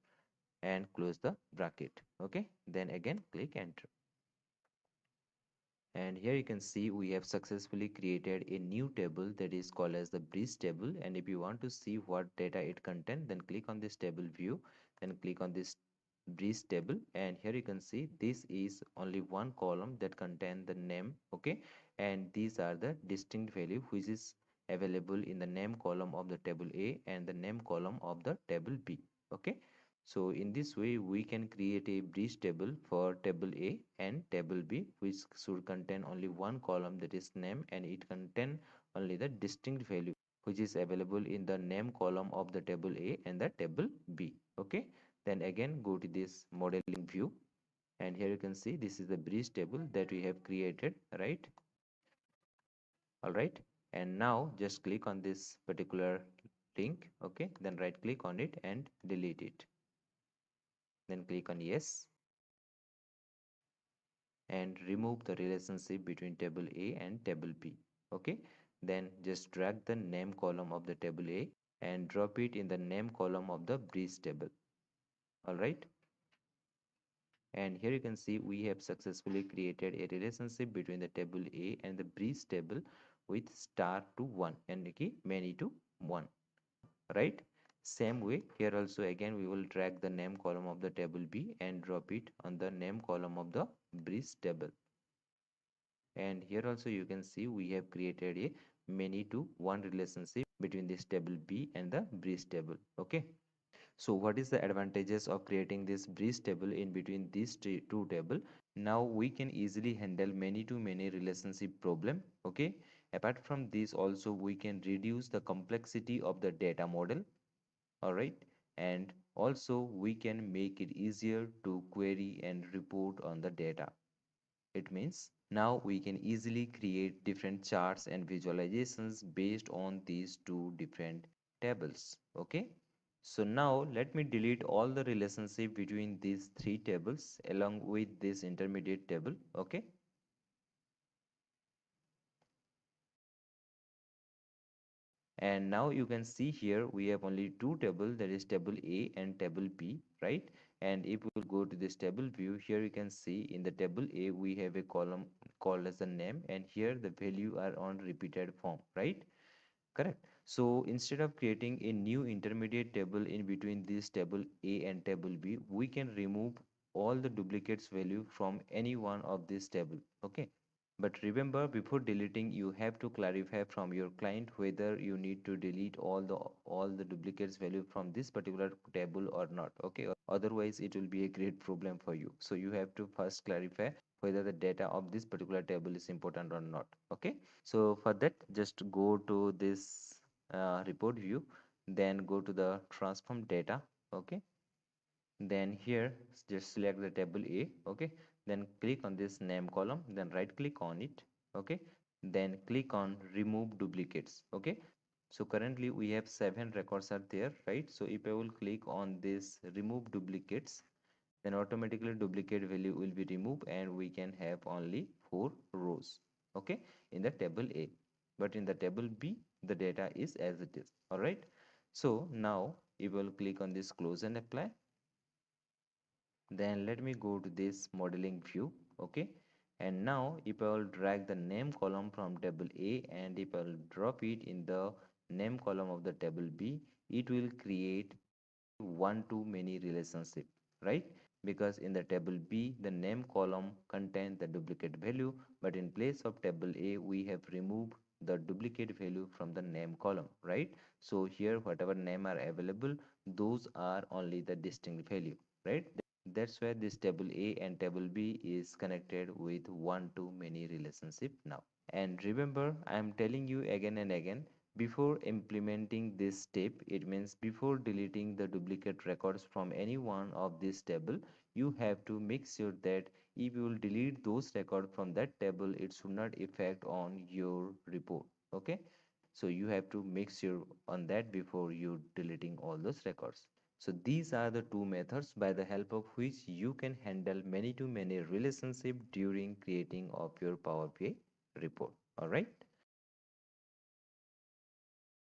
and close the bracket, okay, then again click enter. And here you can see we have successfully created a new table that is called as the bridge table. And if you want to see what data it contains, then click on this table view, then click on this bridge table, and here you can see this is only one column that contain the name, okay, and these are the distinct value which is available in the name column of the table A and the name column of the table B, okay. So in this way we can create a bridge table for table A and table B, which should contain only one column that is name, and it contain only the distinct value which is available in the name column of the table A and the table B, okay. Then again go to this modeling view, and here you can see this is the bridge table that we have created, right? All right, and now just click on this particular link, okay, then right click on it and delete it, then click on yes, and remove the relationship between table A and table B, okay. Then just drag the name column of the table A and drop it in the name column of the bridge table, all right. And here you can see we have successfully created a relationship between the table A and the bridge table with star to 1 and the key many to 1, right? Same way here also again we will drag the name column of the table B and drop it on the name column of the bridge table. And here also you can see we have created a many to one relationship between this table B and the bridge table, okay. So what is the advantages of creating this bridge table in between these two table? Now we can easily handle many to many relationship problem, okay. Apart from this also we can reduce the complexity of the data model, all right, and also we can make it easier to query and report on the data. It means now we can easily create different charts and visualizations based on these two different tables. Okay. So now let me delete all the relationship between these three tables along with this intermediate table. Okay. And now you can see here we have only two tables, that is table A and table B, right? And if we go to this table view, here you can see in the table A we have a column called as the name, and here the value are on repeated form, right? Correct. So instead of creating a new intermediate table in between this table A and table B, we can remove all the duplicates value from any one of this table. Okay. But remember, before deleting, you have to clarify from your client whether you need to delete all the duplicates value from this particular table or not. Okay. Otherwise, it will be a great problem for you. So you have to first clarify whether the data of this particular table is important or not. Okay. So for that, just go to this report view, then go to the transform data. Okay. Then here just select the table A. Okay. Then click on this name column, then right click on it. Okay. Then click on remove duplicates. Okay. So currently we have 7 records are there, right? So if I will click on this remove duplicates, then automatically duplicate value will be removed and we can have only 4 rows, okay, in the table A. But in the table B, the data is as it is. All right. So now if we will click on this close and apply, then let me go to this modeling view. Okay. And now if I will drag the name column from table A and if I will drop it in the name column of the table B, it will create one to many relationship, right? Because in the table B, the name column contains the duplicate value, but in place of table A, we have removed the duplicate value from the name column, right? So here, whatever name are available, those are only the distinct value, right? That's why this table A and table B is connected with one to many relationship now. And remember, I am telling you again and again, before implementing this step, it means before deleting the duplicate records from any one of this table, you have to make sure that if you will delete those records from that table, it should not affect on your report. Okay. So you have to make sure on that before you deleting all those records. So these are the two methods by the help of which you can handle many to many relationship during creating of your Power BI report. All right.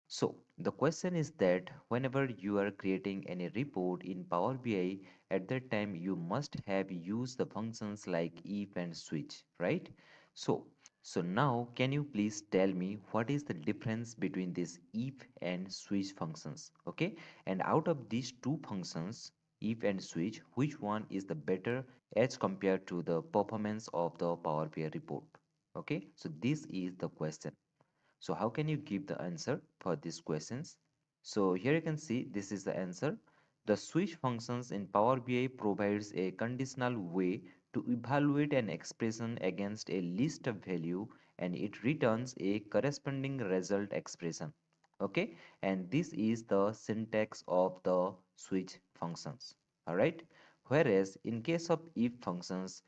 So the question is that whenever you are creating any report in Power BI, at that time you must have used the functions like if and switch, right? So, so now can you please tell me what is the difference between these if and switch functions? Okay, and out of these two functions, if and switch, which one is the better as compared to the performance of the Power BI report? Okay, so this is the question. So how can you give the answer for these questions? So here you can see this is the answer. The switch functions in Power BI provides a conditional way to evaluate an expression against a list of value and it returns a corresponding result expression. Okay, and this is the syntax of the switch functions. All right. Whereas in case of if functions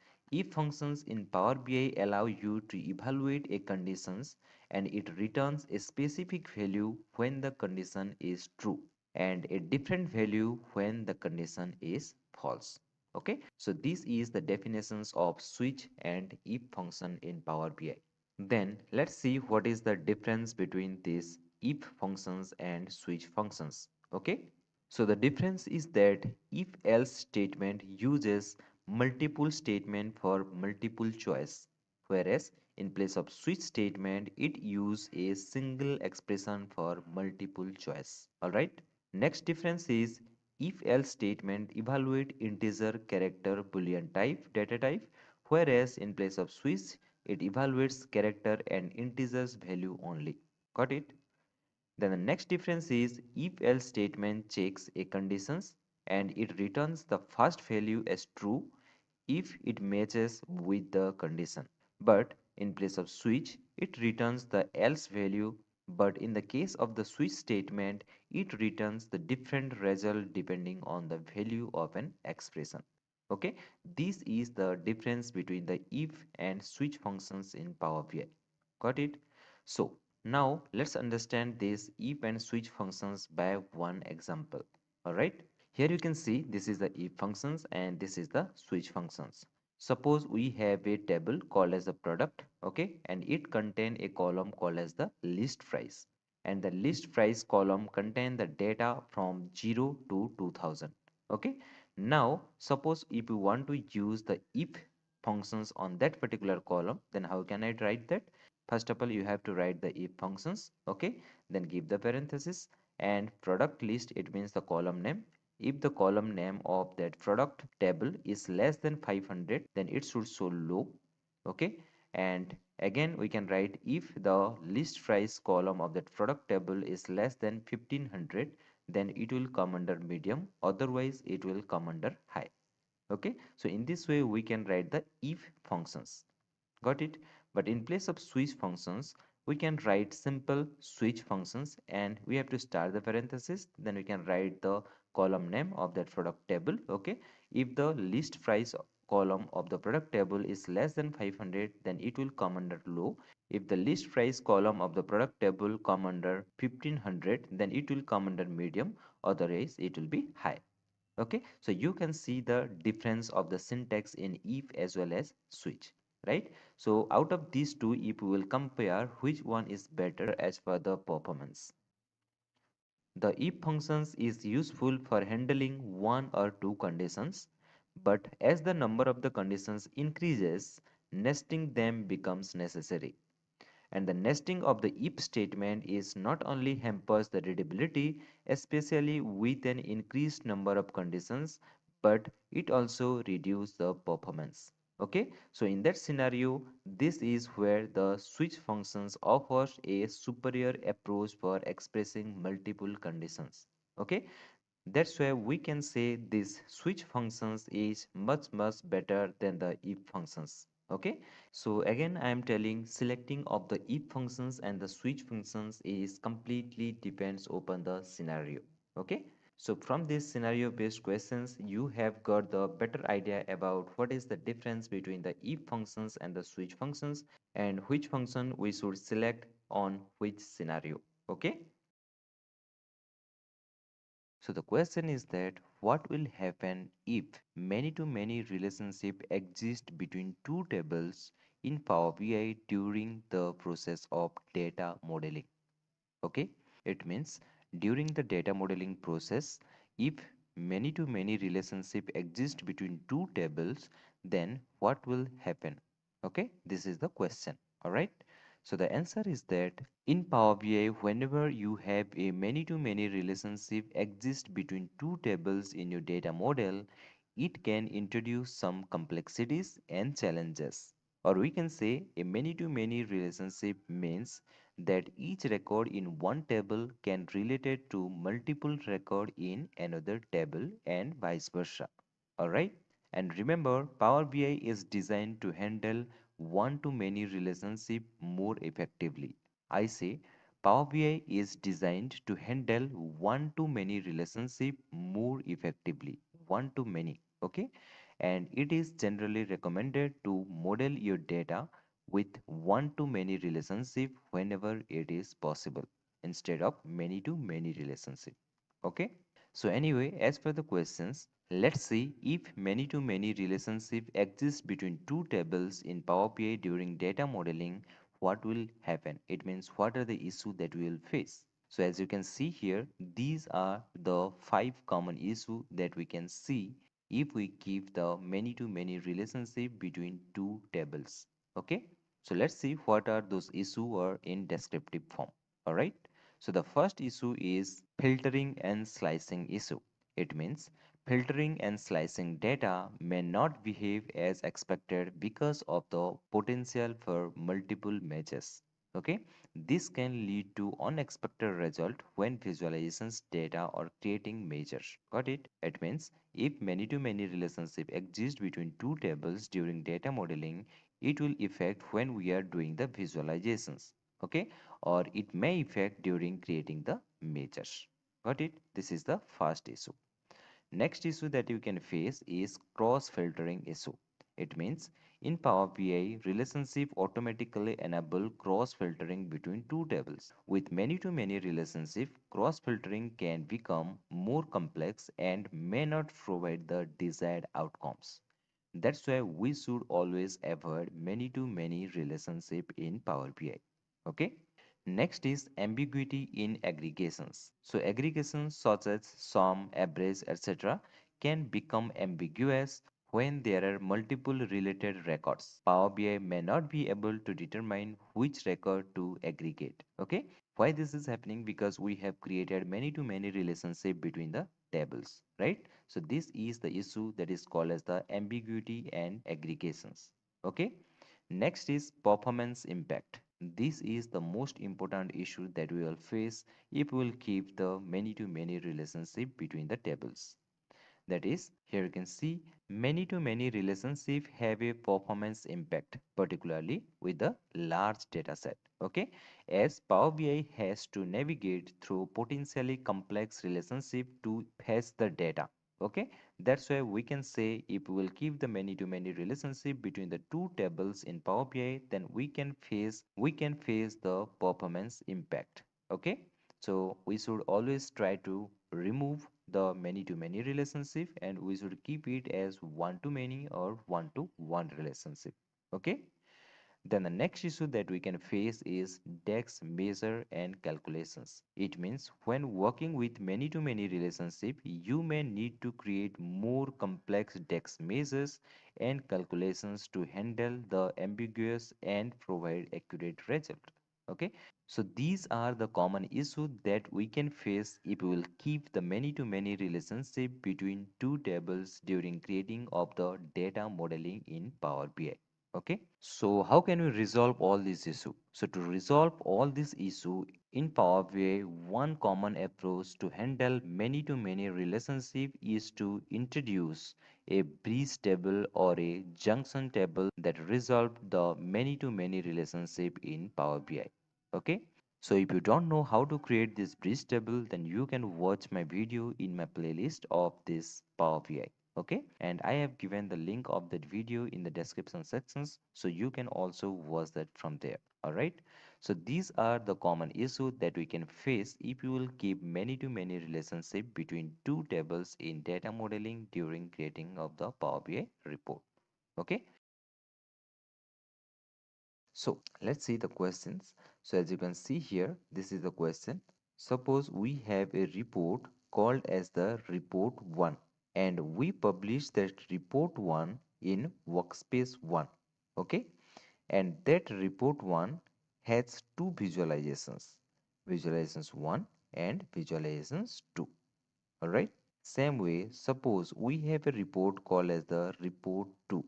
in Power BI allow you to evaluate a conditions and it returns a specific value when the condition is true and a different value when the condition is false. Okay, so this is the definitions of switch and if function in Power BI. Then let's see what is the difference between these if functions and switch functions. Okay, so the difference is that if else statement uses multiple statement for multiple choice, whereas in place of switch statement it use a single expression for multiple choice. All right. Next difference is if else statement evaluate integer character boolean type data type, whereas in place of switch it evaluates character and integers value only. Got it? Then the next difference is if else statement checks a conditions and it returns the first value as true if it matches with the condition. But in place of switch, it returns the else value. But in the case of the switch statement, it returns the different result depending on the value of an expression. Okay, this is the difference between the if and switch functions in Power BI. Got it? So now let's understand this if and switch functions by one example. All right. Here you can see this is the if functions and this is the switch functions. Suppose we have a table called as the product, okay, and it contain a column called as the list price. And the list price column contain the data from 0 to 2000. Okay. Now, suppose if you want to use the if functions on that particular column, then how can I write that? First of all, you have to write the if functions, okay, then give the parenthesis and product list, it means the column name. If the column name of that product table is less than 500, then it should show low, okay. And again, we can write if the list price column of that product table is less than 1500, then it will come under medium, otherwise it will come under high. Okay, so in this way we can write the if functions. Got it? But in place of switch functions, we can write simple switch functions, and we have to start the parenthesis, then we can write the column name of that product table. Okay, if the list price column of the product table is less than 500, then it will come under low. If the list price column of the product table come under 1500, then it will come under medium, otherwise it will be high. Okay, so you can see the difference of the syntax in if as well as switch, right? So out of these two, if we will compare which one is better as per the performance. The if functions is useful for handling one or two conditions, but as the number of the conditions increases, nesting them becomes necessary. And the nesting of the if statement is not only hampers the readability, especially with an increased number of conditions, but it also reduces the performance. Okay, so in that scenario, this is where the switch functions offers a superior approach for expressing multiple conditions. Okay, that's why we can say this switch functions is much better than the if functions. Okay, so again I am telling selecting of the if functions and the switch functions is completely depends upon the scenario. Okay, so from these scenario based questions you have got the better idea about what is the difference between the if functions and the switch functions and which function we should select on which scenario. Okay, so the question is that what will happen if many-to-many relationship exist between two tables in Power BI during the process of data modeling? Okay, it means during the data modeling process, if many-to-many relationship exist between two tables, then what will happen? Okay, this is the question. All right. So the answer is that in Power BI, whenever you have a many-to-many relationship exist between two tables in your data model, it can introduce some complexities and challenges. Or we can say a many-to-many relationship means that each record in one table can relate to multiple record in another table and vice versa. Alright? And remember, Power BI is designed to handle one-to-many relationship more effectively. I say Power BI is designed to handle one-to-many relationship more effectively. One-to-many, okay? And it is generally recommended to model your data with one-to-many relationship whenever it is possible instead of many-to-many relationship. Okay? So anyway, as per the questions, let's see if many-to-many relationship exists between two tables in Power BI during data modeling, what will happen? It means what are the issues that we will face. So as you can see here, these are the 5 common issues that we can see if we keep the many-to-many relationship between two tables. Okay, so let's see what are those issues are in descriptive form. All right, so the first issue is filtering and slicing issue. It means filtering and slicing data may not behave as expected because of the potential for multiple matches. Okay, this can lead to unexpected result when visualizations data or creating measures. Got it? It means if many-to-many relationship exist between two tables during data modeling, it will affect when we are doing the visualizations. Okay, or it may affect during creating the measures. Got it? This is the first issue. Next issue that you can face is cross-filtering issue. It means in Power BI, relationship automatically enable cross-filtering between two tables. With many-to-many relationship, cross-filtering can become more complex and may not provide the desired outcomes. That's why we should always avoid many-to-many relationship in Power BI. Okay? Next is ambiguity in aggregations. So aggregations such as sum, average, etc. can become ambiguous when there are multiple related records. Power BI may not be able to determine which record to aggregate. Okay? Why this is happening? Because we have created many-to-many relationship between the tables, right? So this is the issue that is called as the ambiguity and aggregations. Okay? Next is performance impact. This is the most important issue that we will face if we will keep the many-to-many relationship between the tables. That is, here you can see many-to-many relationship have a performance impact, particularly with the large data set. Okay, as Power BI has to navigate through potentially complex relationship to fetch the data. Okay, that's why we can say if we will keep the many-to-many relationship between the two tables in Power BI, then we can face the performance impact. Okay, so we should always try to remove the many to many relationship and we should keep it as one to many or one to one relationship. Okay, then the next issue that we can face is DEX measure and calculations. It means when working with many to many relationship, you may need to create more complex DEX measures and calculations to handle the ambiguous and provide accurate result. Okay, so these are the common issues that we can face if we will keep the many to many relationship between two tables during creating of the data modeling in Power BI. Okay, so how can we resolve all these issues? So to resolve all these issues in Power BI, one common approach to handle many to many relationship is to introduce a bridge table or a junction table that resolve the many to many relationship in Power BI. Okay, so if you don't know how to create this bridge table, then you can watch my video in my playlist of this Power BI. Okay, and I have given the link of that video in the description sections, so you can also watch that from there. All right, so these are the common issues that we can face if you will keep many to many relationship between two tables in data modeling during creating of the Power BI report. Okay, so let's see the questions. So as you can see here, this is the question. Suppose we have a report called as the report 1 and we publish that report 1 in workspace 1. Okay, and that report 1 has two visualizations, visualizations 1 and visualizations 2. All right, same way, suppose we have a report called as the report 2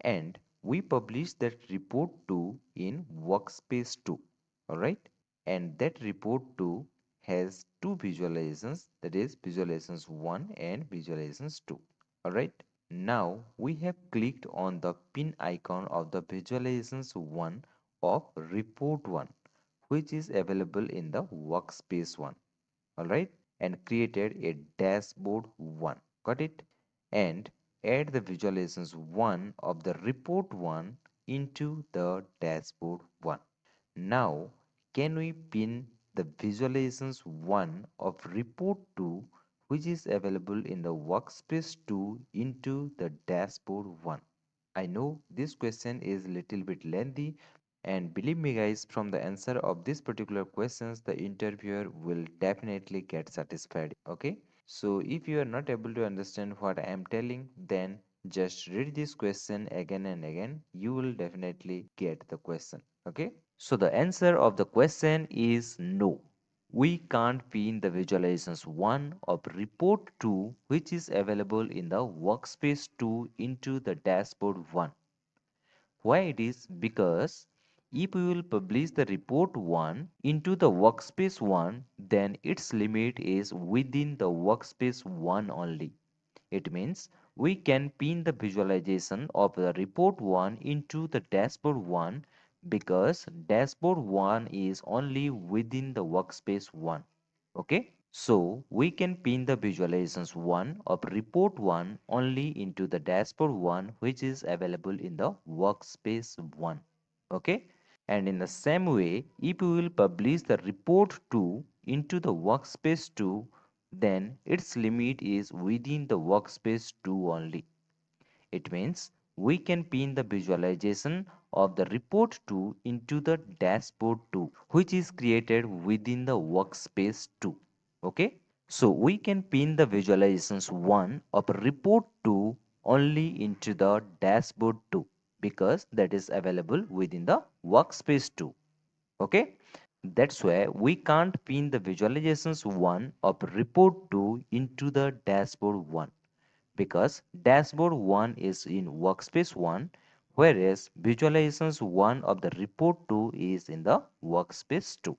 and we publish that report 2 in workspace 2. All right, and that report 2 has two visualizations, that is visualizations 1 and visualizations 2. All right, now we have clicked on the pin icon of the visualizations 1 of report 1, which is available in the workspace 1. All right, and created a dashboard 1. Got it? And add the visualizations 1 of the report 1 into the dashboard 1. Now can we pin the visualizations 1 of report 2, which is available in the workspace 2, into the dashboard 1? I know this question is little bit lengthy, and believe me guys, from the answer of this particular questions the interviewer will definitely get satisfied. Okay, so if you are not able to understand what I am telling, then just read this question again and again, you will definitely get the question. Okay, so the answer of the question is no. We can't pin the visualizations 1 of report 2, which is available in the workspace 2, into the dashboard 1. Why it is? Because if we will publish the report 1 into the workspace 1, then its limit is within the workspace 1 only. It means we can pin the visualization of the report 1 into the dashboard 1 because dashboard 1 is only within the workspace 1. Okay, So we can pin the visualizations 1 of report 1 only into the dashboard 1, which is available in the workspace 1. Okay. And in the same way, if we will publish the report 2 into the workspace 2, then its limit is within the workspace 2 only. It means we can pin the visualization of the report 2 into the dashboard 2, which is created within the workspace 2. Okay. So we can pin the visualizations 1 of report 2 only into the dashboard 2, because that is available within the workspace 2. Okay. That's why we can't pin the visualizations 1 of report 2 into the dashboard 1, because dashboard 1 is in workspace 1, whereas visualizations 1 of the report 2 is in the workspace 2.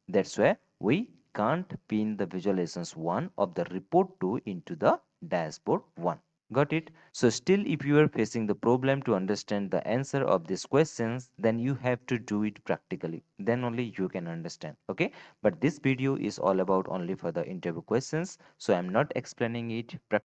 That's why we can't pin the visualizations 1 of the report 2 into the dashboard 1. Got it? So still, if you are facing the problem to understand the answer of these questions, then you have to do it practically. Then only you can understand. Okay. But this video is all about only for the interview questions. So I'm not explaining it